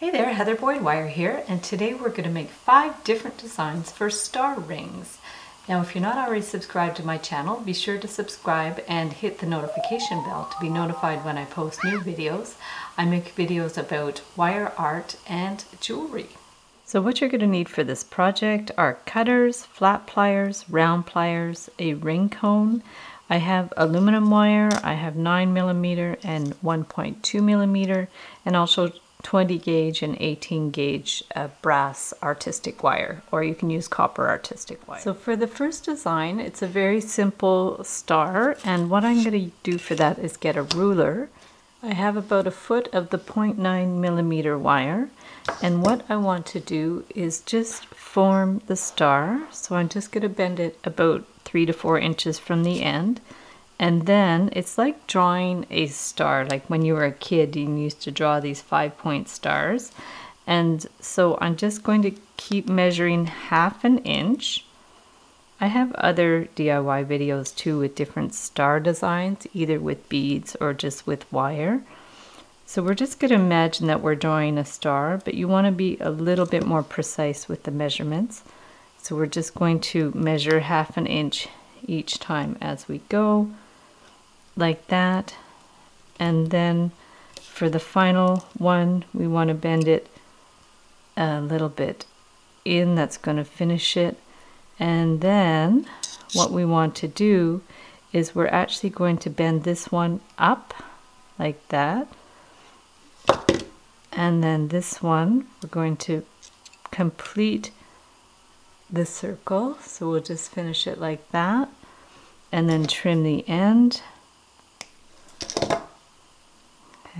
Hey there, Heather Boyd Wire here, and today we're going to make 5 different designs for star rings. Now if you're not already subscribed to my channel, be sure to subscribe and hit the notification bell to be notified when I post new videos. I make videos about wire art and jewelry. So what you're going to need for this project are cutters, flat pliers, round pliers, a ring cone. I have aluminum wire, I have 9mm and 1.2mm, and also 20 gauge and 18 gauge brass artistic wire, or you can use copper artistic wire. So for the first design, it's a very simple star, and what I'm going to do for that is get a ruler. I have about a foot of the 0.9mm wire, and what I want to do is just form the star. So I'm just going to bend it about 3 to 4 inches from the end. And then it's like drawing a star, like when you were a kid you used to draw these 5-point stars. And so I'm just going to keep measuring ½ an inch. I have other DIY videos too with different star designs, either with beads or just with wire. So we're just going to imagine that we're drawing a star, but you want to be a little bit more precise with the measurements. So we're just going to measure ½ an inch each time as we go, like that. And then for the final one, we want to bend it a little bit in. That's going to finish it. And then what we want to do is we're actually going to bend this one up like that. And then this one, we're going to complete the circle. So we'll just finish it like that. And then trim the end.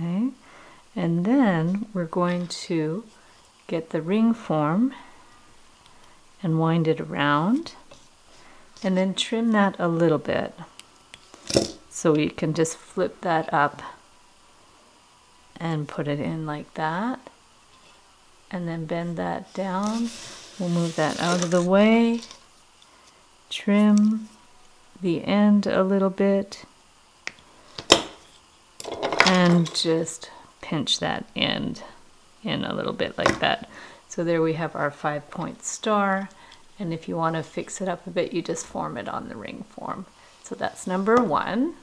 Okay, and then we're going to get the ring form and wind it around, and then trim that a little bit. So we can just flip that up and put it in like that, and then bend that down. We'll move that out of the way, trim the end a little bit, and just pinch that end in a little bit like that. So there we have our 5-point star, and if you want to fix it up a bit, you just form it on the ring form. So that's number 1.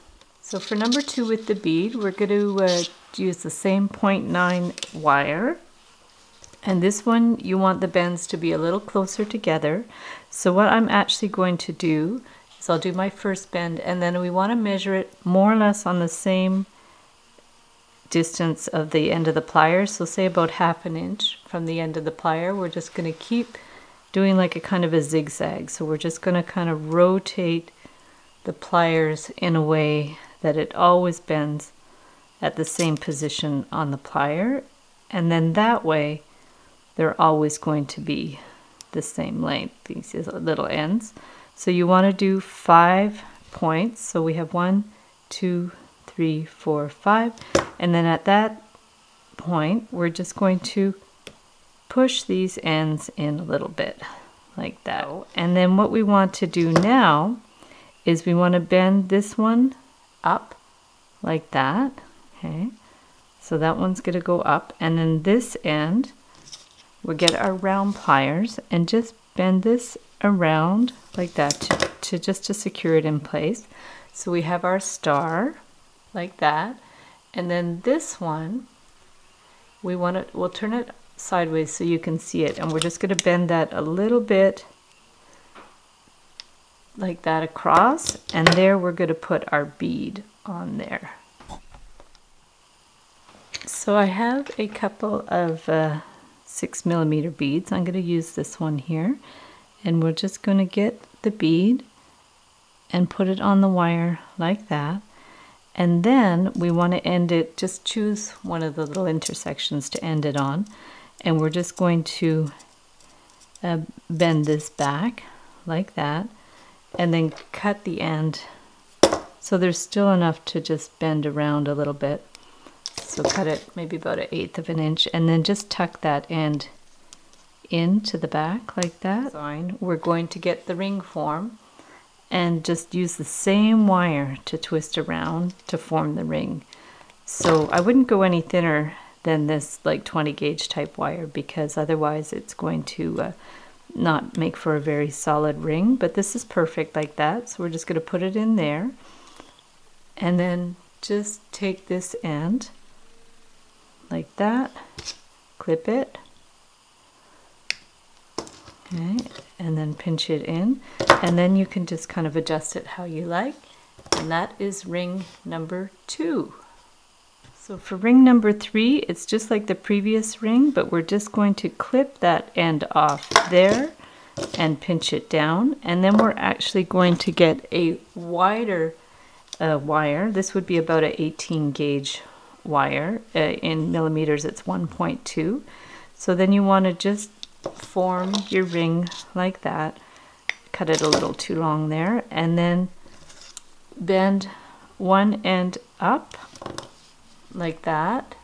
So for number 2 with the bead, we're going to use the same 0.9 wire, and this one you want the bends to be a little closer together. So what I'm actually going to do is I'll do my first bend, and then we want to measure it more or less on the same distance of the end of the pliers. So say about ½ an inch from the end of the plier. We're just going to keep doing like a kind of a zigzag. So we're just going to kind of rotate the pliers in a way that it always bends at the same position on the plier, and then that way they're always going to be the same length, these little ends. So you want to do 5 points. So we have 1, 2, 3, 4, 5, and then at that point we're just going to push these ends in a little bit like that. And then what we want to do now is we want to bend this one up like that. Okay, so that one's going to go up, and then this end we'll get our round pliers and just bend this around like that to secure it in place. So we have our star like that, and then this one we'll turn it sideways so you can see it, and we're just going to bend that a little bit like that across, and there we're going to put our bead on there. So I have a couple of 6mm beads. I'm going to use this one here, and we're just going to get the bead and put it on the wire like that. And then we want to end it, just choose one of the little intersections to end it on, and we're just going to bend this back like that, and then cut the end so there's still enough to just bend around a little bit. So cut it maybe about 1/8 of an inch, and then just tuck that end into the back like that. We're going to get the ring form and just use the same wire to twist around to form the ring. So I wouldn't go any thinner than this like 20 gauge type wire, because otherwise it's going to not make for a very solid ring. But this is perfect like that, so we're just going to put it in there, and then just take this end like that, clip it, okay, and then pinch it in, and then you can just kind of adjust it how you like. And that is ring number 2. So for ring number 3, it's just like the previous ring, but we're just going to clip that end off there and pinch it down, and then we're actually going to get a wider wire. This would be about an 18 gauge wire. In millimeters it's 1.2. So then you want to just form your ring like that, cut it a little too long there, and then bend one end up like that,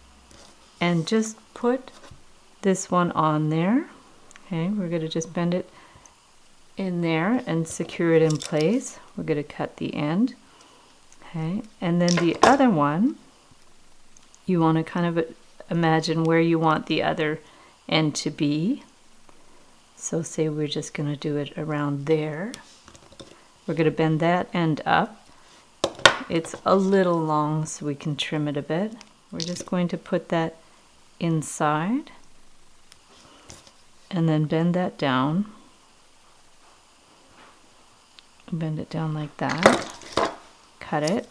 and just put this one on there. Okay, we're going to just bend it in there and secure it in place. We're going to cut the end. Okay, and then the other one, you want to kind of imagine where you want the other end to be. So say we're just going to do it around there. We're going to bend that end up. It's a little long, so we can trim it a bit. We're just going to put that inside and then bend that down. Bend it down like that. Cut it.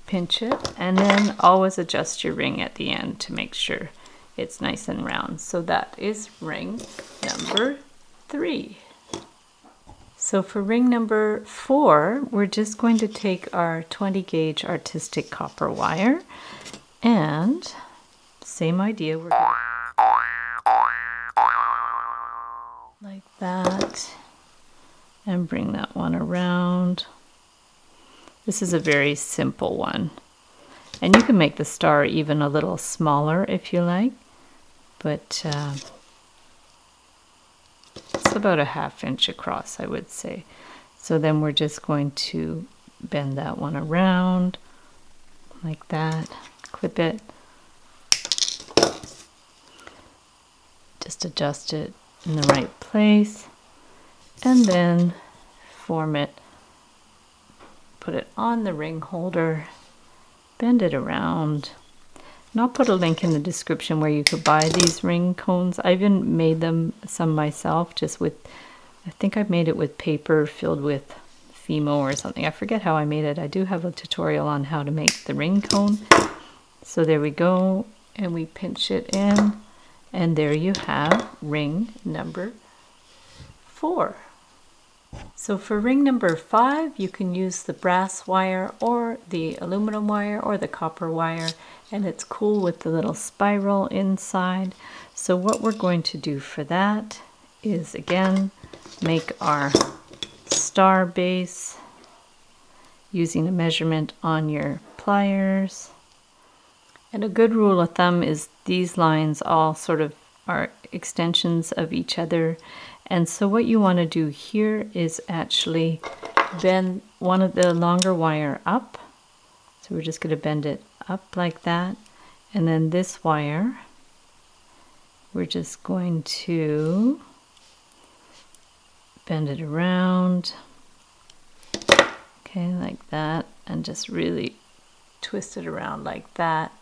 Pinch it, and then always adjust your ring at the end to make sure it's nice and round. So that is ring number 3. So for ring number 4, we're just going to take our 20 gauge artistic copper wire, and same idea, we're going like that, and bring that one around. This is a very simple one, and you can make the star even a little smaller if you like, but it's about a ½ inch across, I would say. So then we're just going to bend that one around like that, clip it, just adjust it in the right place, and then form it, put it on the ring holder, bend it around. And I'll put a link in the description where you could buy these ring cones. I even made them some myself, just with, I think I made it with paper filled with Fimo or something. I forget how I made it. I do have a tutorial on how to make the ring cone. So there we go, and we pinch it in, and there you have ring number 4. So for ring number 5, you can use the brass wire or the aluminum wire or the copper wire, and it's cool with the little spiral inside. So what we're going to do for that is, again, make our star base using a measurement on your pliers. And a good rule of thumb is these lines all sort of are extensions of each other. And so what you want to do here is actually bend one of the longer wire up. So we're just going to bend it up like that. And then this wire, we're just going to bend it around. Okay, like that. And just really twist it around like that.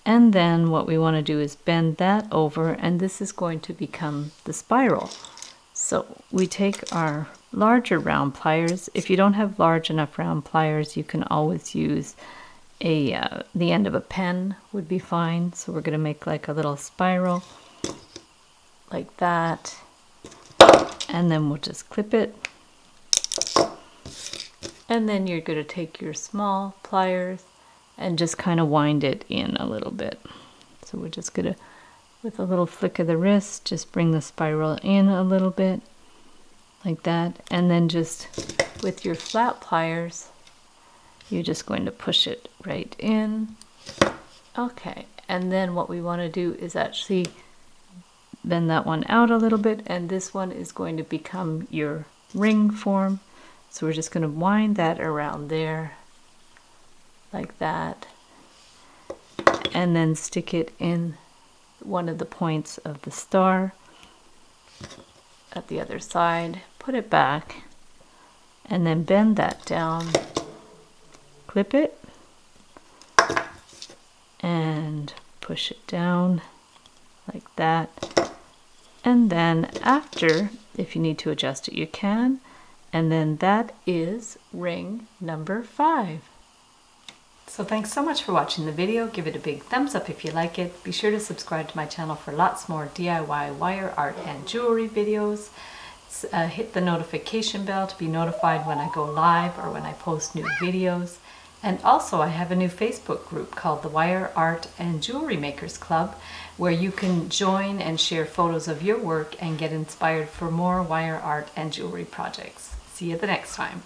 And then what we want to do is bend that over, and this is going to become the spiral. So we take our larger round pliers. If you don't have large enough round pliers, you can always use the end of a pen would be fine. So we're going to make like a little spiral like that, and then we'll just clip it. And then you're going to take your small pliers and just kind of wind it in a little bit. So we're just going to, with a little flick of the wrist, just bring the spiral in a little bit like that, and then just with your flat pliers, you're just going to push it right in. Okay, and then what we want to do is actually bend that one out a little bit, and this one is going to become your ring form. So we're just going to wind that around there like that, and then stick it in one of the points of the star at the other side, put it back, and then bend that down, clip it, and push it down like that. And then after, if you need to adjust it, you can. And then that is ring number 5. So thanks so much for watching the video. Give it a big thumbs up if you like it. Be sure to subscribe to my channel for lots more DIY wire art and jewelry videos. Hit the notification bell to be notified when I go live or when I post new videos. And also I have a new Facebook group called the Wire Art and Jewelry Makers Club, where you can join and share photos of your work and get inspired for more wire art and jewelry projects. See you the next time.